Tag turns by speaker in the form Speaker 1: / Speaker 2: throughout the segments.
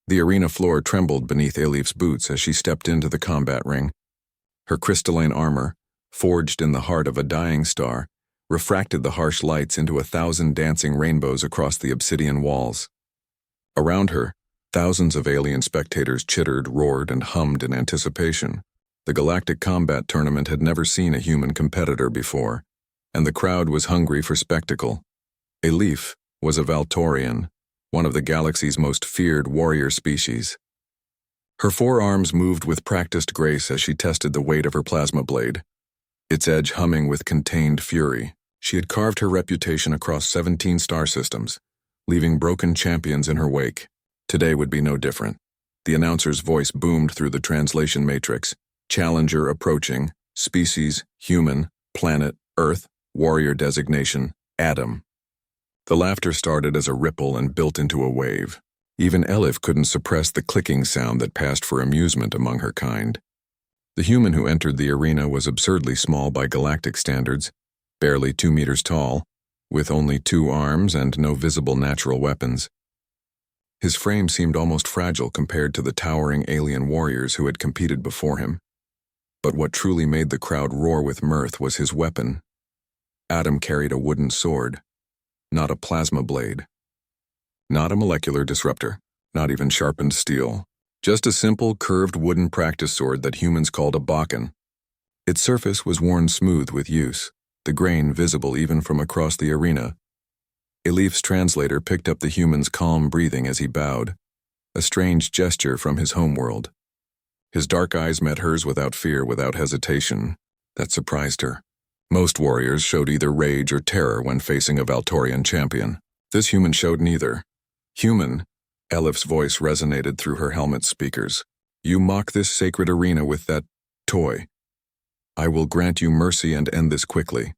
Speaker 1: The arena floor trembled beneath Elif's boots as she stepped into the combat ring. Her crystalline armor, forged in the heart of a dying star, refracted the harsh lights into 1,000 dancing rainbows across the obsidian walls. Around her, thousands of alien spectators chittered, roared, and hummed in anticipation. The galactic combat tournament had never seen a human competitor before, and the crowd was hungry for spectacle. Elif was a Valtorian, one of the galaxy's most feared warrior species. Her forearms moved with practiced grace as she tested the weight of her plasma blade, its edge humming with contained fury. She had carved her reputation across 17 star systems, leaving broken champions in her wake. Today would be no different. The announcer's voice boomed through the translation matrix. Challenger approaching, species, human, planet, Earth, warrior designation, Adam. The laughter started as a ripple and built into a wave. Even Elif couldn't suppress the clicking sound that passed for amusement among her kind. The human who entered the arena was absurdly small by galactic standards, barely 2 meters tall, with only 2 arms and no visible natural weapons. His frame seemed almost fragile compared to the towering alien warriors who had competed before him. But what truly made the crowd roar with mirth was his weapon. Adam carried a wooden sword, not a plasma blade. Not a molecular disruptor, not even sharpened steel. Just a simple, curved wooden practice sword that humans called a bakken. Its surface was worn smooth with use, the grain visible even from across the arena. Elif's translator picked up the human's calm breathing as he bowed, a strange gesture from his homeworld. His dark eyes met hers without fear, without hesitation. That surprised her. Most warriors showed either rage or terror when facing a Valtorian champion. This human showed neither. Human, Elif's voice resonated through her helmet speakers. You mock this sacred arena with that toy. I will grant you mercy and end this quickly.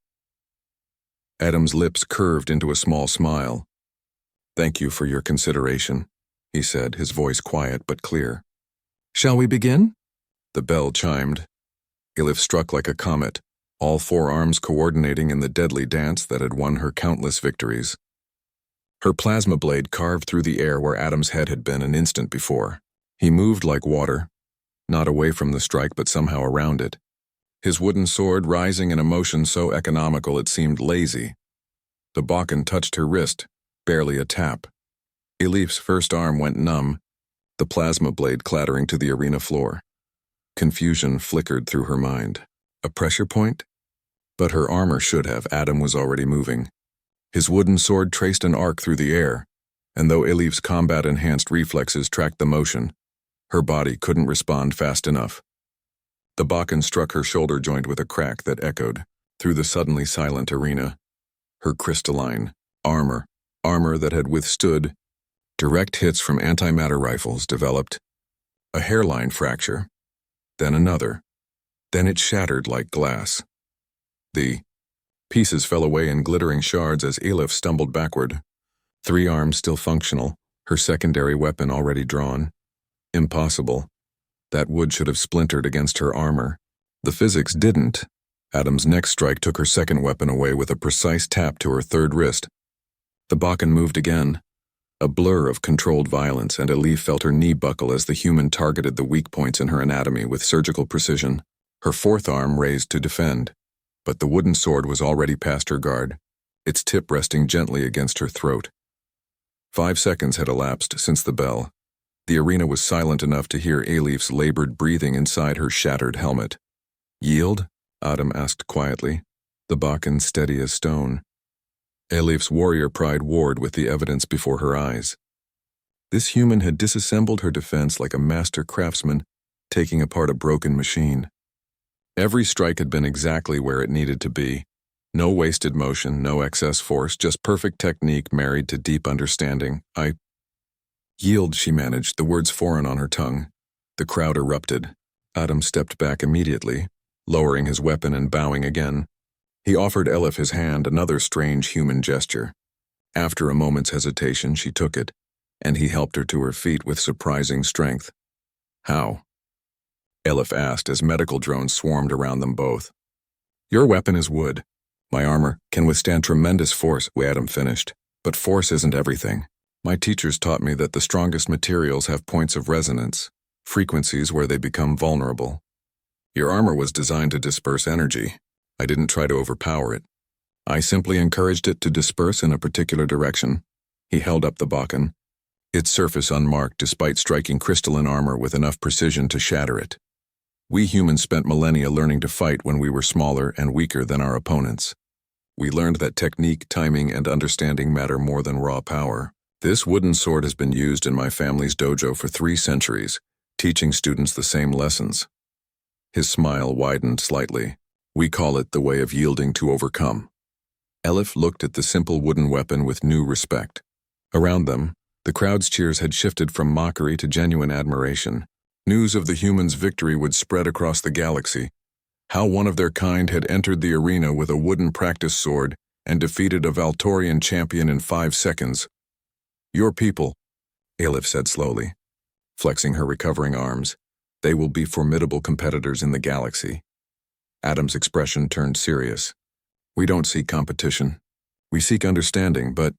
Speaker 1: Adam's lips curved into a small smile. Thank you for your consideration, he said, his voice quiet but clear. Shall we begin? The bell chimed. Elif struck like a comet, all 4 arms coordinating in the deadly dance that had won her countless victories. Her plasma blade carved through the air where Adam's head had been an instant before. He moved like water, not away from the strike but somehow around it, his wooden sword rising in a motion so economical it seemed lazy. The bakken touched her wrist, barely a tap. Elif's first arm went numb, the plasma blade clattering to the arena floor. Confusion flickered through her mind. A pressure point? But her armor should have. Adam was already moving. His wooden sword traced an arc through the air, and though Elif's combat-enhanced reflexes tracked the motion, her body couldn't respond fast enough. The bakken struck her shoulder joint with a crack that echoed through the suddenly silent arena. Her crystalline armor that had withstood direct hits from antimatter rifles, developed a hairline fracture, then another. Then it shattered like glass. The pieces fell away in glittering shards as Elif stumbled backward. 3 arms still functional, her secondary weapon already drawn. Impossible. That wood should have splintered against her armor. The physics didn't. Adam's next strike took her second weapon away with a precise tap to her 3rd wrist. The bakken moved again, a blur of controlled violence, and Elif felt her knee buckle as the human targeted the weak points in her anatomy with surgical precision. Her 4th arm raised to defend, but the wooden sword was already past her guard, its tip resting gently against her throat. 5 seconds had elapsed since the bell. The arena was silent enough to hear Elif's labored breathing inside her shattered helmet. Yield? Adam asked quietly, the bakken steady as stone. Elif's warrior pride warred with the evidence before her eyes. This human had disassembled her defense like a master craftsman taking apart a broken machine. Every strike had been exactly where it needed to be. No wasted motion, no excess force, just perfect technique married to deep understanding. Yield, she managed, the words foreign on her tongue. The crowd erupted. Adam stepped back immediately, lowering his weapon and bowing again. He offered Elif his hand, another strange human gesture. After a moment's hesitation, she took it, and he helped her to her feet with surprising strength. How? Elif asked as medical drones swarmed around them both. Your weapon is wood. My armor can withstand tremendous force, Adam finished. But force isn't everything. My teachers taught me that the strongest materials have points of resonance, frequencies where they become vulnerable. Your armor was designed to disperse energy. I didn't try to overpower it. I simply encouraged it to disperse in a particular direction. He held up the Bakken, its surface unmarked despite striking crystalline armor with enough precision to shatter it. We humans spent millennia learning to fight when we were smaller and weaker than our opponents. We learned that technique, timing, and understanding matter more than raw power. This wooden sword has been used in my family's dojo for 3 centuries, teaching students the same lessons. His smile widened slightly. We call it the way of yielding to overcome. Elif looked at the simple wooden weapon with new respect. Around them, the crowd's cheers had shifted from mockery to genuine admiration. News of the humans' victory would spread across the galaxy. How one of their kind had entered the arena with a wooden practice sword and defeated a Valtorian champion in 5 seconds. Your people, Elif said slowly, flexing her recovering arms. They will be formidable competitors in the galaxy. Adam's expression turned serious. We don't seek competition. We seek understanding, but,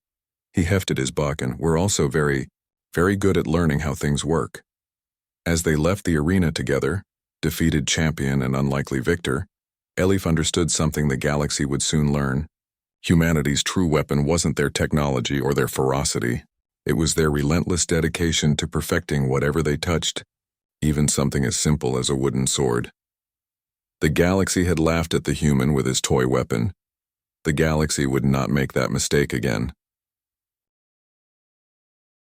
Speaker 1: he hefted his Bakken, we're also very good at learning how things work. As they left the arena together, defeated champion and unlikely victor, Elif understood something the galaxy would soon learn. Humanity's true weapon wasn't their technology or their ferocity. It was their relentless dedication to perfecting whatever they touched, even something as simple as a wooden sword. The galaxy had laughed at the human with his toy weapon. The galaxy would not make that mistake again.